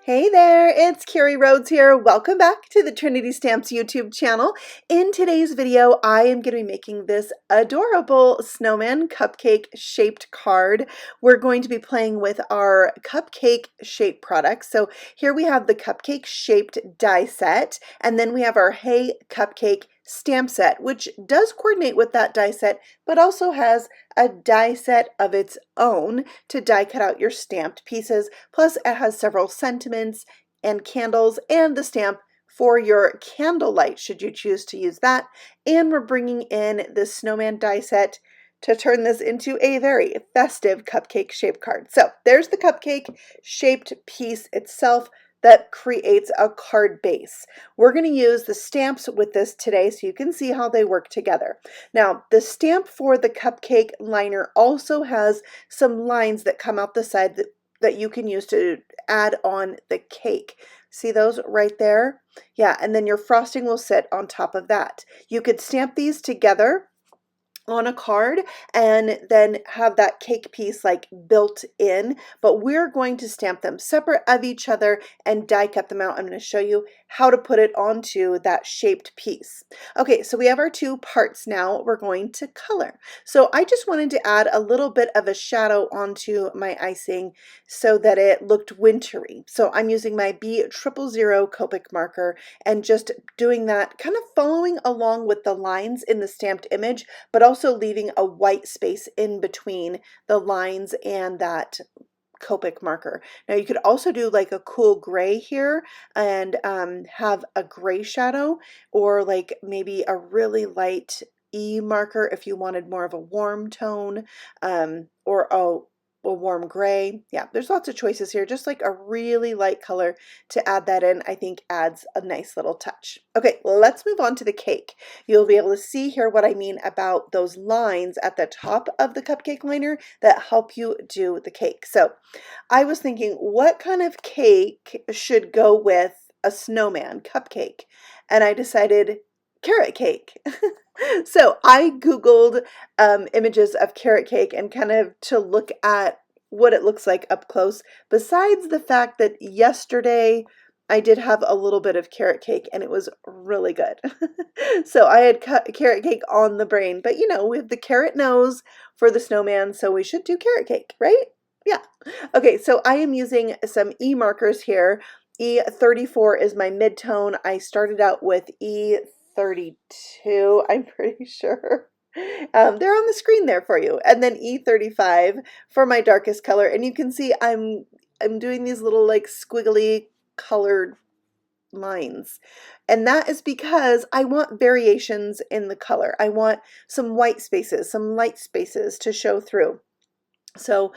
Hey there, it's Carrie Rhoades here. Welcome back to the Trinity Stamps YouTube channel. In today's video, I am going to be making this adorable snowman cupcake shaped card. We're going to be playing with our cupcake shape products. So here we have the Cupcake Shaped Die Set, and then we have our Hey Cupcake Stamp Set, which does coordinate with that die set, but also has a die set of its own to die cut out your stamped pieces. Plus it has several sentiments and candles and the stamp for your candlelight should you choose to use that. And we're bringing in the snowman die set to turn this into a very festive cupcake shape card. So there's the cupcake shaped piece itself that creates a card base. We're going to use the stamps with this today so you can see how they work together. Now, the stamp for the cupcake liner also has some lines that come out the side that you can use to add on the cake. See those right there? Yeah, and then your frosting will sit on top of that. You could stamp these together on a card and then have that cake piece like built in, but we're going to stamp them separate of each other and die cut them out. I'm going to show you how to put it onto that shaped piece. Okay, so we have our two parts now. We're going to color. So I just wanted to add a little bit of a shadow onto my icing so that it looked wintry. So I'm using my B000 Copic marker and just doing that, kind of following along with the lines in the stamped image, but also leaving a white space in between the lines and that Copic marker. Now you could also do like a cool gray here and have a gray shadow, or like maybe a really light E marker if you wanted more of a warm tone, or a warm gray. Yeah, there's lots of choices here. Just like a really light color to add that in, I think adds a nice little touch. Okay, let's move on to the cake. You'll be able to see here what I mean about those lines at the top of the cupcake liner that help you do the cake. So I was thinking, what kind of cake should go with a snowman cupcake? And I decided carrot cake. So I Googled images of carrot cake and kind of to look at what it looks like up close, besides the fact that yesterday I did have a little bit of carrot cake and it was really good. So I had carrot cake on the brain, but you know, we have the carrot nose for the snowman, so we should do carrot cake, right? Yeah. Okay, so I am using some E markers here. E34 is my mid-tone. I started out with E32, I'm pretty sure. They're on the screen there for you. And then E35 for my darkest color. And you can see I'm doing these little like squiggly colored lines. And that is because I want variations in the color. I want some white spaces, some light spaces to show through. So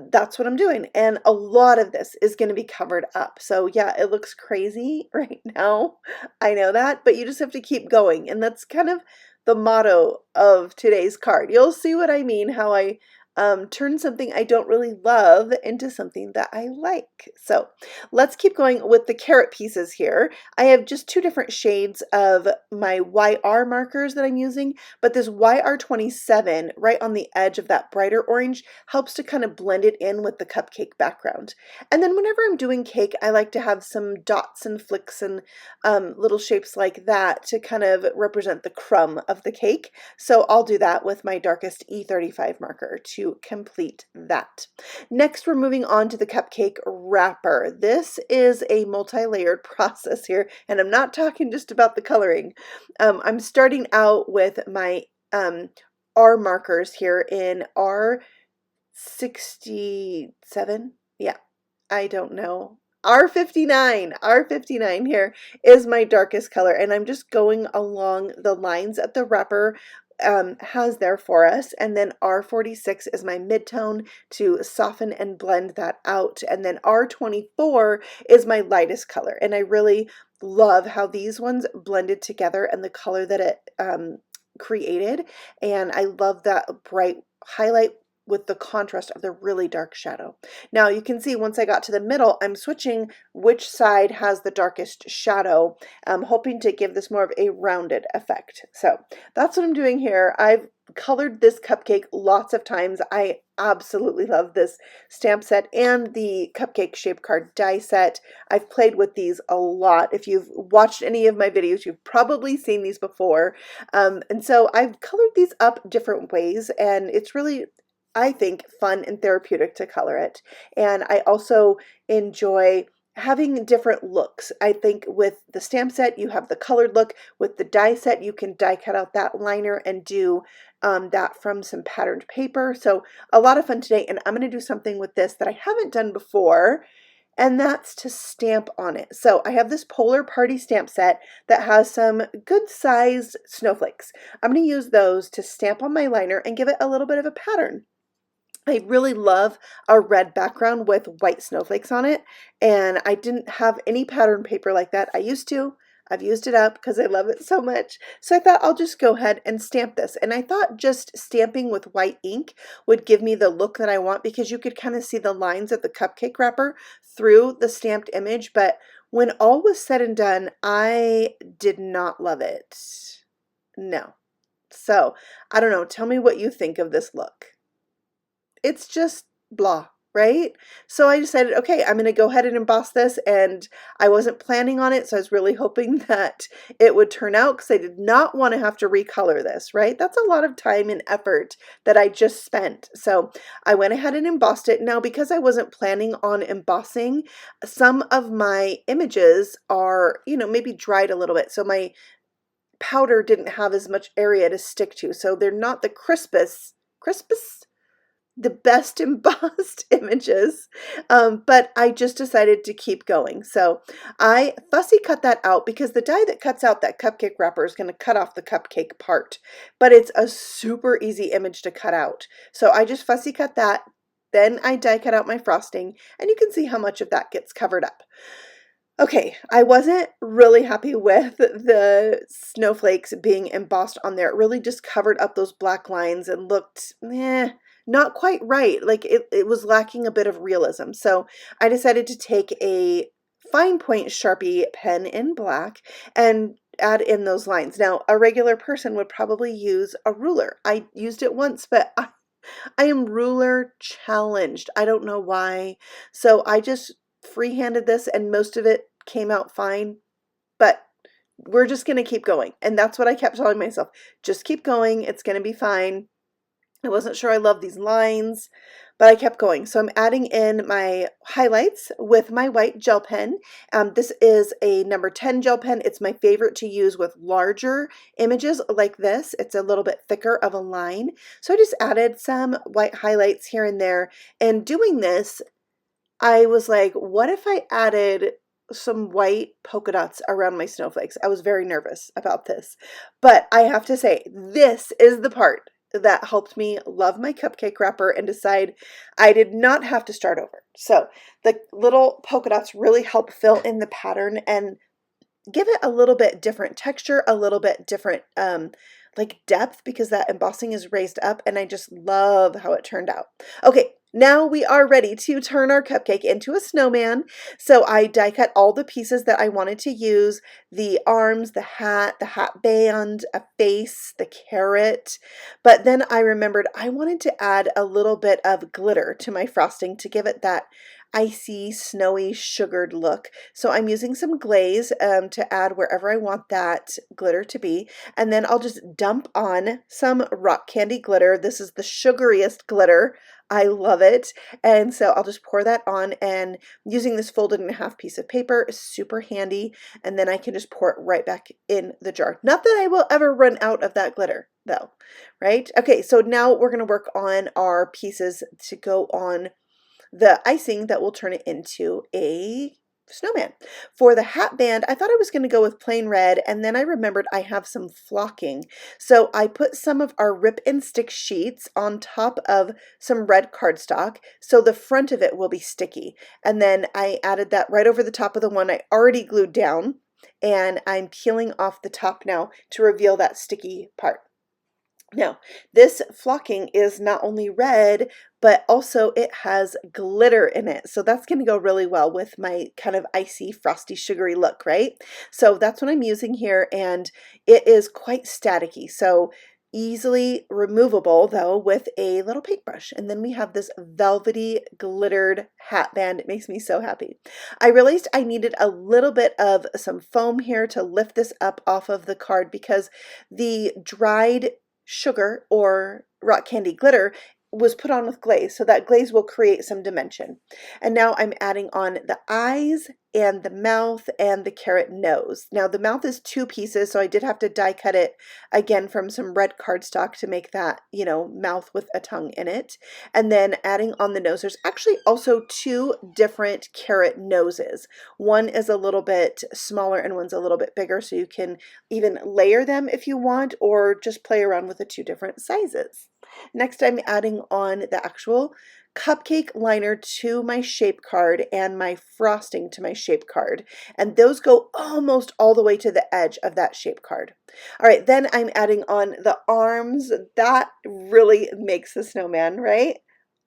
that's what I'm doing, and a lot of this is going to be covered up. So yeah, it looks crazy right now. I know that, but you just have to keep going, and that's kind of the motto of today's card. You'll see what I mean, how I turn something I don't really love into something that I like. So let's keep going with the carrot pieces here. I have just two different shades of my YR markers that I'm using, but this YR27 right on the edge of that brighter orange helps to kind of blend it in with the cupcake background. And then whenever I'm doing cake, I like to have some dots and flicks and little shapes like that to kind of represent the crumb of the cake. So I'll do that with my darkest E35 marker to complete that. Next, we're moving on to the cupcake wrapper. This is a multi-layered process here, and I'm not talking just about the coloring. I'm starting out with my R markers here in R67. Yeah, I don't know. R59 here is my darkest color, and I'm just going along the lines that the wrapper has there for us. And then R46 is my mid-tone to soften and blend that out, and then R24 is my lightest color, and I really love how these ones blended together and the color that it created, and I love that bright highlight with the contrast of the really dark shadow. Now you can see once I got to the middle, I'm switching which side has the darkest shadow. I'm hoping to give this more of a rounded effect. So that's what I'm doing here. I've colored this cupcake lots of times. I absolutely love this stamp set and the Cupcake Shape Card Die Set. I've played with these a lot. If you've watched any of my videos, you've probably seen these before. And so I've colored these up different ways, and it's really, I think, fun and therapeutic to color it. And I also enjoy having different looks. I think with the stamp set, you have the colored look. With the die set, you can die cut out that liner and do that from some patterned paper. So a lot of fun today. And I'm going to do something with this that I haven't done before, and that's to stamp on it. So I have this Polar Party stamp set that has some good sized snowflakes. I'm going to use those to stamp on my liner and give it a little bit of a pattern. I really love a red background with white snowflakes on it, and I didn't have any pattern paper like that. I used to. I've used it up because I love it so much. So I thought I'll just go ahead and stamp this. And I thought just stamping with white ink would give me the look that I want, because you could kind of see the lines of the cupcake wrapper through the stamped image. But when all was said and done, I did not love it. No. So I don't know. Tell me what you think of this look. It's just blah, right? So I decided, okay, I'm going to go ahead and emboss this, and I wasn't planning on it, so I was really hoping that it would turn out, because I did not want to have to recolor this, right? That's a lot of time and effort that I just spent. So I went ahead and embossed it. Now, because I wasn't planning on embossing, some of my images are, maybe dried a little bit. So my powder didn't have as much area to stick to. So they're not the crispest, the best embossed images, but I just decided to keep going. So I fussy cut that out, because the die that cuts out that cupcake wrapper is going to cut off the cupcake part, but it's a super easy image to cut out. So I just fussy cut that. Then I die cut out my frosting, and you can see how much of that gets covered up. Okay, I wasn't really happy with the snowflakes being embossed on there. It really just covered up those black lines and looked, not quite right. Like it was lacking a bit of realism. So I decided to take a fine point Sharpie pen in black and add in those lines. Now, a regular person would probably use a ruler. I used it once, but I am ruler challenged. I don't know why. So I just freehanded this, and most of it came out fine, but we're just going to keep going. And that's what I kept telling myself. Just keep going. It's going to be fine. I wasn't sure I loved these lines, but I kept going. So I'm adding in my highlights with my white gel pen. This is a number 10 gel pen. It's my favorite to use with larger images like this. It's a little bit thicker of a line. So I just added some white highlights here and there. And doing this, I was like, what if I added some white polka dots around my snowflakes? I was very nervous about this, but I have to say, this is the part that helped me love my cupcake wrapper and decide I did not have to start over. So the little polka dots really help fill in the pattern and give it a little bit different texture, a little bit different like depth, because that embossing is raised up, and I just love how it turned out. Okay, now we are ready to turn our cupcake into a snowman. So I die cut all the pieces that I wanted to use: the arms, the hat band, a face, the carrot. But then I remembered I wanted to add a little bit of glitter to my frosting to give it that icy, snowy, sugared look. So I'm using some glaze to add wherever I want that glitter to be. And then I'll just dump on some rock candy glitter. This is the sugariest glitter. I love it. And so I'll just pour that on, and using this folded in half piece of paper is super handy. And then I can just pour it right back in the jar. Not that I will ever run out of that glitter though, right? Okay, so now we're gonna work on our pieces to go on the icing that will turn it into a snowman. For the hat band, I thought I was going to go with plain red, and then I remembered I have some flocking. So I put some of our rip and stick sheets on top of some red cardstock, so the front of it will be sticky. And then I added that right over the top of the one I already glued down, and I'm peeling off the top now to reveal that sticky part. Now, this flocking is not only red, but also it has glitter in it. So that's going to go really well with my kind of icy, frosty, sugary look, right? So that's what I'm using here, and it is quite staticky. So easily removable though with a little paintbrush. And then we have this velvety glittered hat band. It makes me so happy. I realized I needed a little bit of some foam here to lift this up off of the card because the dried sugar or rock candy glitter was put on with glaze, so that glaze will create some dimension. And now I'm adding on the eyes and the mouth and the carrot nose. Now the mouth is 2 pieces, so I did have to die cut it again from some red cardstock to make that, you know, mouth with a tongue in it. And then adding on the nose, there's actually also 2 different carrot noses. One is a little bit smaller and one's a little bit bigger, so you can even layer them if you want, or just play around with the 2 different sizes. Next, I'm adding on the actual cupcake liner to my shape card and my frosting to my shape card. And those go almost all the way to the edge of that shape card. All right, then I'm adding on the arms. That really makes the snowman, right?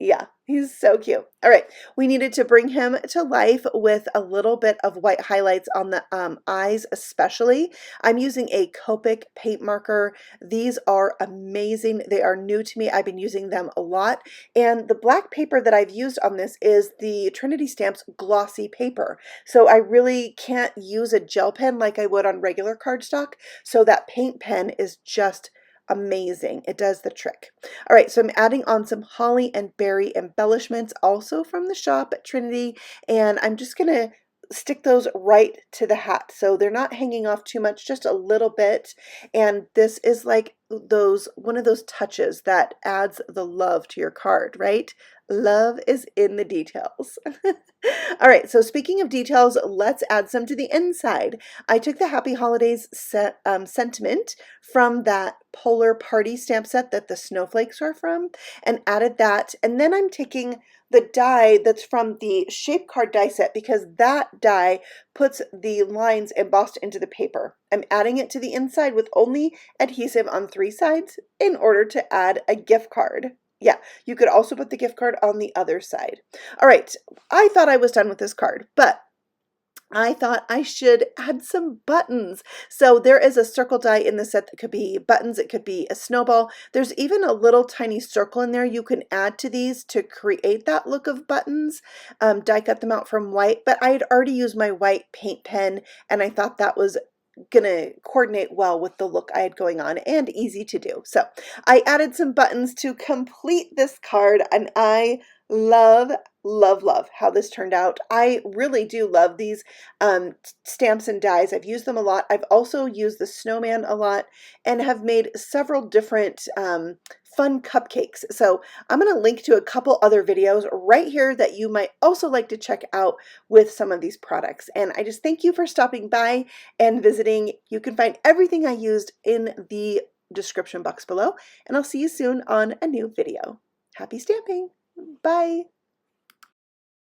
Yeah, he's so cute. All right, we needed to bring him to life with a little bit of white highlights on the eyes especially. I'm using a Copic paint marker. These are amazing. They are new to me. I've been using them a lot. And the black paper that I've used on this is the Trinity Stamps Glossy paper. So I really can't use a gel pen like I would on regular cardstock. So that paint pen is just amazing. It does the trick. All right, so I'm adding on some holly and berry embellishments also from the shop at Trinity, and I'm just gonna stick those right to the hat so they're not hanging off too much, just a little bit. And this is like one of those touches that adds the love to your card, right? Love is in the details. All right, so speaking of details, let's add some to the inside. I took the Happy Holidays sentiment from that Polar Party stamp set that the snowflakes are from and added that. And then I'm taking the die that's from the Shape Card Die Set because that die puts the lines embossed into the paper. I'm adding it to the inside with only adhesive on 3 sides in order to add a gift card. Yeah, you could also put the gift card on the other side. All right, I thought I was done with this card, but I thought I should add some buttons. So there is a circle die in the set that could be buttons. It could be a snowball. There's even a little tiny circle in there you can add to these to create that look of buttons. Die cut them out from white, but I had already used my white paint pen and I thought that was gonna coordinate well with the look I had going on and easy to do. So I added some buttons to complete this card and I love how this turned out. I really do love these stamps and dies. I've used them a lot. I've also used the snowman a lot and have made several different fun cupcakes. So I'm going to link to a couple other videos right here that you might also like to check out with some of these products. And I just thank you for stopping by and visiting. You can find everything I used in the description box below, and I'll see you soon on a new video. Happy stamping! Bye!